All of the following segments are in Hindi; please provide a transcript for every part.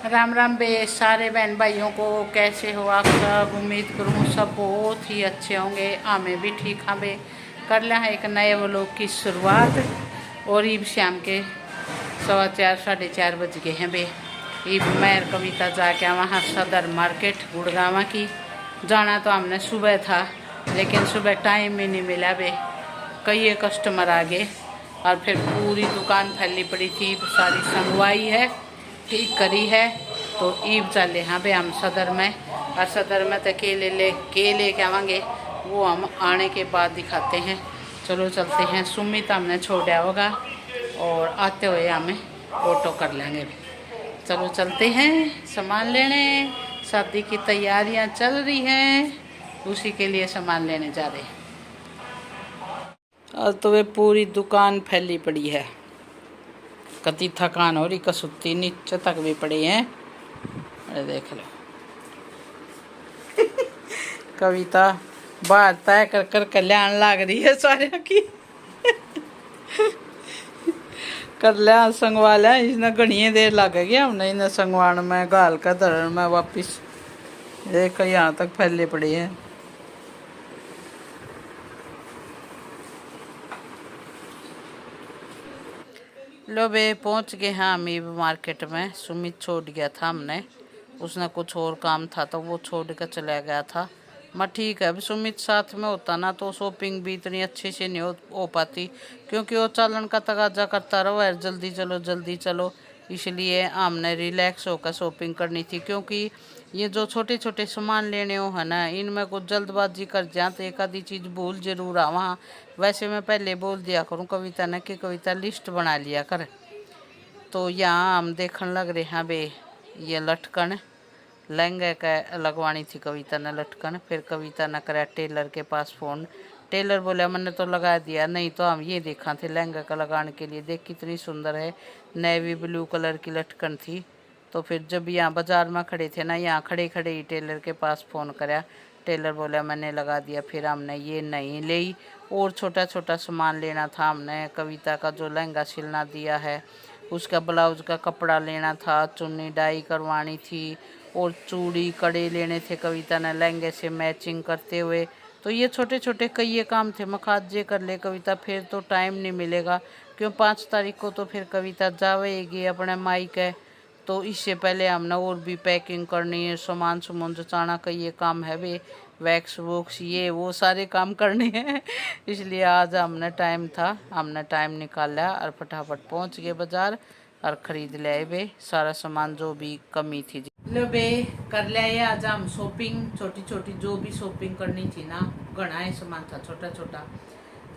राम राम बे सारे बहन भाइयों को। कैसे हो आप सब? उम्मीद करूँ सब बहुत ही अच्छे होंगे। हमें भी ठीक हाँ बे। कर लिया है एक नए व्लॉग की शुरुआत। और ईब शाम के 4:15 4:30 बज गए हैं बे। ईब मैं कविता जाके वहाँ सदर मार्केट गुड़गांव की जाना तो हमने सुबह था, लेकिन सुबह टाइम ही नहीं मिला बे। कई कस्टमर आ गए और फिर पूरी दुकान फैली पड़ी थी। सारी संगवाई है, ठीक करी है। तो ईब चले हाँ बे हम सदर में। और सदर में तो केले के आवेंगे, वो हम आने के बाद दिखाते हैं। चलो चलते हैं। सुमित हमने छोड़ा होगा और आते हुए हमें ऑटो कर लेंगे। चलो चलते हैं सामान लेने। शादी की तैयारियां चल रही हैं, उसी के लिए सामान लेने जा रहे हैं। आज तो वे पूरी दुकान फैली पड़ी है। कति थकान हो रही, कसुत्ती नीचे तक भी पड़ी है। अरे देख लो कविता बाहर तय कर कर कल्याण लाग रही है सारे की। कल्याण संगवा लिया इसने, घनी देर लगेगी हमने इन्हें संगवान में, गाल का धरण में वापिस। देख यहाँ तक फैले पड़ी है। लो बे पहुंच गए हैं हम मार्केट में। सुमित छोड़ गया था हमने, उसने कुछ और काम था तो वो छोड़ कर चला गया था। मैं ठीक है, अब सुमित साथ में होता ना तो शॉपिंग भी इतनी अच्छे से नहीं हो पाती, क्योंकि वो चालन का तगाजा करता रहो यार, जल्दी चलो जल्दी चलो। इसलिए हमने रिलैक्स होकर शॉपिंग करनी थी, क्योंकि ये जो छोटे छोटे सामान लेने हो है ना, इनमें कुछ जल्दबाजी कर जाए तो एक आधी चीज़ भूल जरूर आ वहाँ। वैसे मैं पहले बोल दिया करूँ कविता ने कि कविता लिस्ट बना लिया कर। तो यहाँ हम देखने लग रहे हैं बे, ये लटकन लहंगे का लगवानी थी कविता ने लटकन। फिर कविता ने करा टेलर के पास फ़ोन। टेलर बोला मैंने तो लगा दिया, नहीं तो हम ये देखा थे लहंगा का लगाने के लिए। देख कितनी सुंदर है, नेवी ब्लू कलर की लटकन थी। तो फिर जब यहाँ बाज़ार में खड़े थे ना, यहाँ खड़े खड़े ही टेलर के पास फ़ोन करा। टेलर बोला मैंने लगा दिया। फिर हमने ये नहीं ली, और छोटा छोटा सामान लेना था हमने। कविता का जो लहंगा सिलना दिया है उसका ब्लाउज का कपड़ा लेना था, चुन्नी डाई करवानी थी, और चूड़ी कड़े लेने थे कविता ने लहंगे से मैचिंग करते हुए। तो ये छोटे छोटे कई काम थे। मखाजे कर ले कविता, फिर तो टाइम नहीं मिलेगा, क्यों 5 तारीख को तो फिर कविता जावेगी अपने मायके। तो इससे पहले हमने और भी पैकिंग करनी है, सामान सुमान जचाना का ये काम है भी, वैक्स वोक्स ये वो सारे काम करने हैं। इसलिए आज हमने टाइम था, हमने टाइम निकाला और फटाफट पहुंच गए बाज़ार और ख़रीद ले बे सारा सामान जो भी कमी थी। लो बे कर लिया आज हम शॉपिंग। छोटी छोटी जो भी शॉपिंग करनी थी ना, घना ही सामान था छोटा छोटा।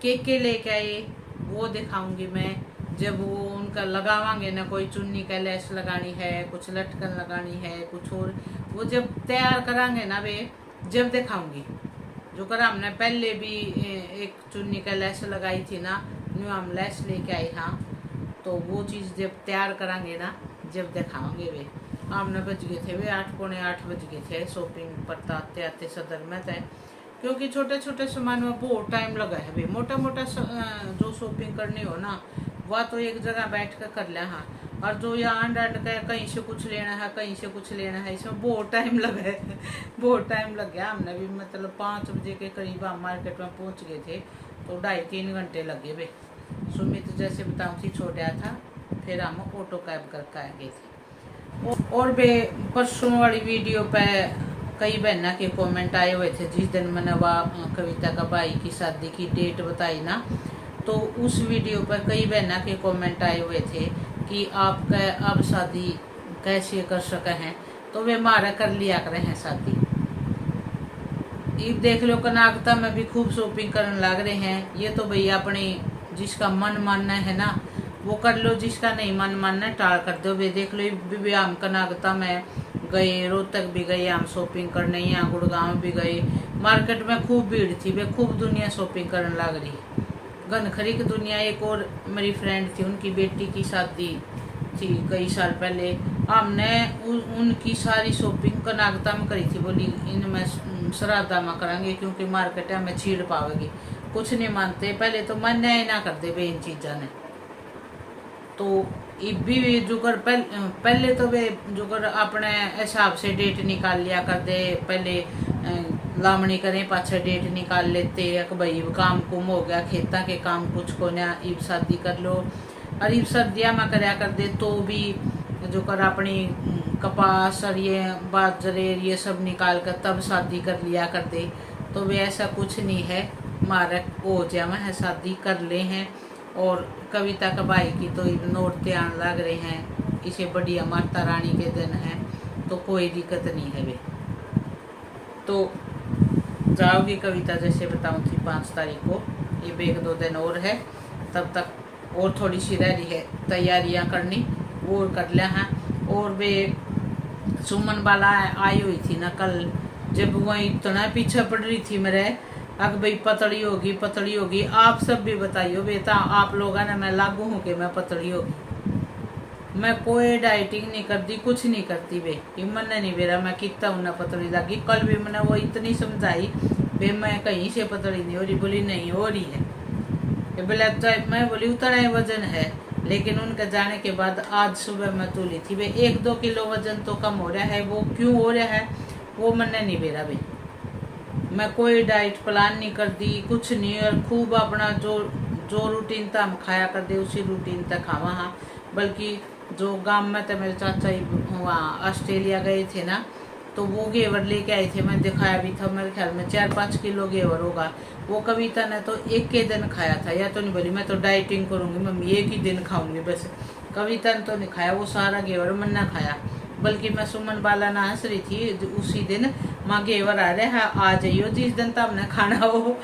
के लेके आए वो दिखाऊंगी मैं जब वो उनका लगावांगे ना। कोई चुन्नी का लेस लगानी है, कुछ लटकन लगानी है, कुछ और वो जब तैयार करांगे ना बे, जब दिखाऊंगी। जो कर हमने पहले भी एक चुन्नी का लेस लगाई थी ना, न्यू हम लेस लेके आए। हाँ, तो वो चीज़ जब तैयार करांगे ना, जब दिखाओगे वे। हमने बज गए थे वे 8 पौने 8 बज गए थे शॉपिंग पर आते आते सदर में थे, क्योंकि छोटे छोटे सामान में बहुत टाइम लगा है वे। मोटा मोटा जो शॉपिंग करनी हो ना, वह तो एक जगह बैठ कर ले। हाँ, और जो यहाँ अंड का कहीं से कुछ लेना है कहीं से कुछ लेना है, इसमें बहुत टाइम लगा है। बहुत टाइम लग गया। हमने भी मतलब 5 बजे के करीब हम मार्केट में पहुँच गए थे, तो 2.5-3 घंटे लगे वे। सुमित जैसे बताऊँ थी छोड़ा था, फिर हम ऑटो कैब करके आ गए थे। और बे परसों वाली वीडियो पे कई बहना के कमेंट आए हुए थे, जिस दिन मैंने वह कविता का भाई की शादी की डेट बताई ना, तो उस वीडियो पर कई बहना के कमेंट आए हुए थे कि आपका अब शादी कैसे कर सके हैं। तो वे मारा कर लिया करे हैं शादी। ये देख लो कनागता में भी खूब शॉपिंग करने लग रहे हैं। ये तो भैया अपने जिसका मन मानना है ना वो कर लो, जिसका नहीं मन मानना टाल कर दो। वे देख लो भी हम कनागता में गए, रोहतक भी गए हम शॉपिंग करने, यहाँ गुड़गांव भी गए। मार्केट में खूब भीड़ थी वे, खूब दुनिया शॉपिंग करने लग रही, घनखरी की दुनिया। एक और मेरी फ्रेंड थी, उनकी बेटी की शादी थी कई साल पहले। हमने उनकी सारी शॉपिंग कनागता में करी थी। बोली इनमें श्राद्धा में करांगे, क्योंकि मार्केट में छीड़ पावेगी। कुछ नहीं मानते, पहले तो मन ही ना कर दे इन चीज़ों ने। तो ये भी जो कर पहले तो वे जो कर अपने हिसाब से डेट निकाल लिया कर दे, पहले लामणी करें पाछे डेट निकाल लेते कि भाई काम कुम हो गया, खेता के काम कुछ को ना ईब शादी कर लो। और ईब सर्दियाँ में करया कर दे तो भी जो कर अपनी कपास और ये बाजरे ये सब निकाल कर तब शादी कर लिया कर दे। तो वे ऐसा कुछ नहीं है, मारे हो जाए है शादी कर ले हैं। और कविता का भाई की तो नोट आने लग रहे हैं, इसे बढ़िया माता रानी के दिन है तो कोई दिक्कत नहीं है वे। तो जाओगी कविता जैसे बताऊँ थी 5 तारीख को, ये 1-2 दिन और है, तब तक और थोड़ी सी रह रही है तैयारियां करनी, वो कर लिया है। और वे सुमन वाला आई हुई थी ना कल, जब वही इतना पीछे पड़ रही थी मेरे, अग भाई पतली होगी पतली होगी। आप सब भी बताइयो बेटा, आप लोग ना मैं लागू हूँ कि मैं पतली होगी। मैं कोई डाइटिंग नहीं करती, कुछ नहीं करती बे, मन नहीं बेरा मैं कितना उन्हें पतली लगी। कल भी मैंने वो इतनी समझाई बे मैं कहीं से पतली नहीं हो रही, बोली नहीं हो रही है। बोले मैं बोली उतना ही वजन है, लेकिन उनके जाने के बाद आज सुबह मैं तोली थी बे 1-2 किलो वजन तो कम हो रहा है। वो क्यों हो रहा है वो मैंने नहीं बेरा बे। मैं कोई डाइट प्लान नहीं करती, कुछ नहीं, और खूब अपना जो रूटीन था हम खाया कर दे उसी रूटीन तक खावा। हाँ, बल्कि जो गांव में तो मेरे चाचा वहाँ ऑस्ट्रेलिया गए थे ना, तो वो घेवर लेके आए थे, मैं दिखाया भी था, मेरे ख्याल में 4-5 किलो घेवर होगा। वो कविता ने तो एक के दिन खाया था, या तो नहीं बोली मैं तो डाइटिंग करूँगी मम्मी एक ही दिन खाऊंगी बस। कविता ने तो नहीं खाया वो सारा घेवर, मन ना खाया। बल्कि मैं सुमन बाला ना हंस रही थी उसी दिन, माँ घेवर आ रहे हैं आ जाइयो जिस दिन तो हमने खाना हो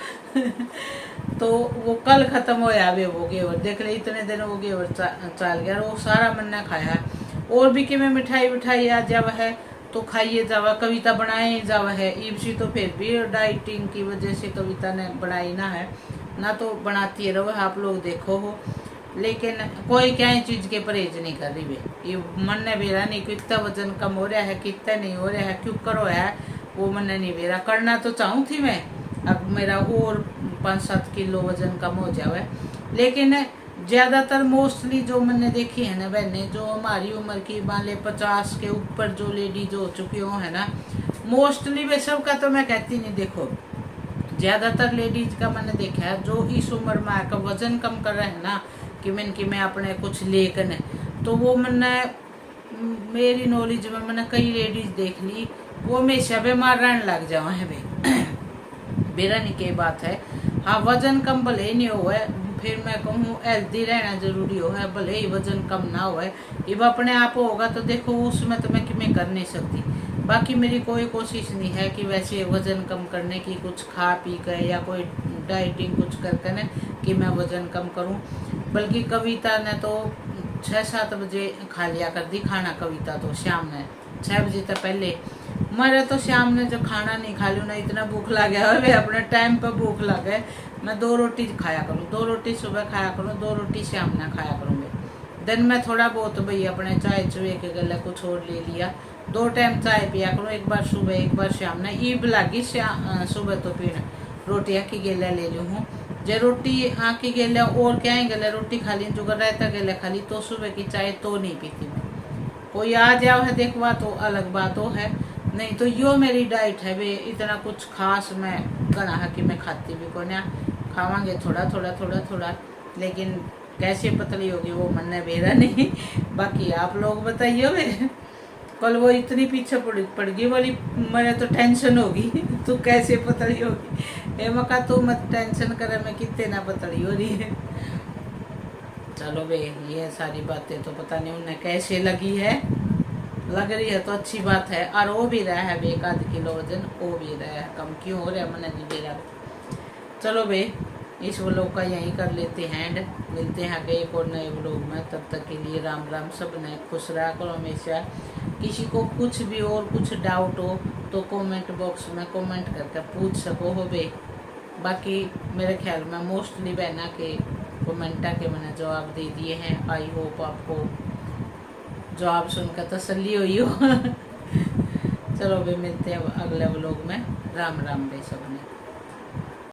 तो वो कल खत्म हो वे वो घेवर, देख ले इतने दिन वो घेवर चाल गया, वो सारा मैंने खाया। और भी कि मैं मिठाई आ जावा है तो खाइए जावा, कविता बनाए जावा है। ईबसी तो फिर भी डाइटिंग की वजह से कविता ने बनाई ना है, ना तो बनाती रहो आप लोग देखो हो, लेकिन कोई क्या चीज के परहेज नहीं कर रही बे। ये मन ने बेरा नहीं कितना वजन कम हो रहा है कितना नहीं हो रहा है, क्यों करो है वो मन ने नहीं बेरा। करना तो चाहूँ थी मैं, अब मेरा और 5-7 किलो वजन कम हो जाए, लेकिन ज़्यादातर मोस्टली जो मैंने देखी है ना बहने, जो हमारी उम्र की मान ले 50 के ऊपर जो लेडीज हो चुकी हो है ना, मोस्टली वे सब का तो मैं कहती नहीं, देखो ज़्यादातर लेडीज का मैंने देखा है जो इस उम्र में आकर वजन कम कर रहे हैं ना, कि मैं अपने कुछ लेकर है, तो वो मैंने मेरी नॉलेज में मैंने कई लेडीज देख ली वो हमेशा बीमार रहने लग जाओ है भाई बेरा नहीं की बात है। हाँ, वजन कम भले ही नहीं हुआ है, फिर मैं कहूँ हेल्दी रहना जरूरी हो है, भले ही वजन कम ना हुआ है, ये अपने आप होगा तो देखो उसमें तो मैं कर नहीं सकती। बाकी मेरी कोई कोशिश नहीं है कि वैसे वजन कम करने की कुछ खा पी कर या कोई डाइटिंग कुछ करके न कि मैं वजन कम करूँ। बल्कि कविता ने तो 6-7 बजे खा लिया कर दी खाना, कविता तो शाम में 6 बजे तक पहले। मेरे तो शाम ने जो खाना नहीं खा लूँ ना, इतना भूख लग गया है, अपने टाइम पर भूख लग गए। मैं 2 रोटी खाया करूँ, 2 रोटी सुबह खाया करूँ, 2 रोटी शाम में खाया करूँगी। दिन में थोड़ा बहुत भाई अपने चाय चुए के गले कुछ और ले लिया, 2 टाइम चाय पिया करूँ, एक बार सुबह एक बार शाम ने। ईब लगी सुबह तो फिर रोटी की गेला ले लूँ हूँ, जे रोटी की गेला और क्या ही गले रोटी खा ली, जो रहता गेला खा ली, तो सुबह की चाय तो नहीं पीती मैं। कोई आ जाओ है देखवा तो अलग बात हो है, नहीं तो यो मेरी डाइट है वे। इतना कुछ खास मैं गणा है कि मैं खाती भी को ना, खावांगे थोड़ा थोड़ा थोड़ा थोड़ा, लेकिन कैसे पतली होगी वो मन ने बेरा नहीं। बाकी आप लोग बताइए वे। कल वो इतनी पीछे पड़ गई, बोली मेरे तो टेंशन होगी तू कैसे पतली होगी। मका तू मत टेंशन करे, मैं कितने ना पतली हो रही है। चलो बे, ये सारी बातें तो पता नहीं उन्हें कैसे लगी है, लग रही है तो अच्छी बात है। और वो भी रहा है बे 1-2 किलो वजन, वो भी रहा है कम, क्यों हो रहा है मैंने नहीं बेरा। चलो बे, इस व्लॉग का यहीं कर लेते हैं एंड, मिलते हैं आगे एक और नए व्लॉग में। तब तक के लिए राम राम। सब ने खुश रहा करो हमेशा। किसी को कुछ भी और कुछ डाउट हो तो कमेंट बॉक्स में कमेंट करके पूछ सको हो बे। बाकी मेरे ख्याल में मोस्टली बहना के कमेंटा के मैंने जवाब दे दिए हैं। आई होप आपको जवाब सुनकर तसल्ली हुई हो। चलो बे, मिलते हैं अगले व्लॉग में। राम राम बे सब ने।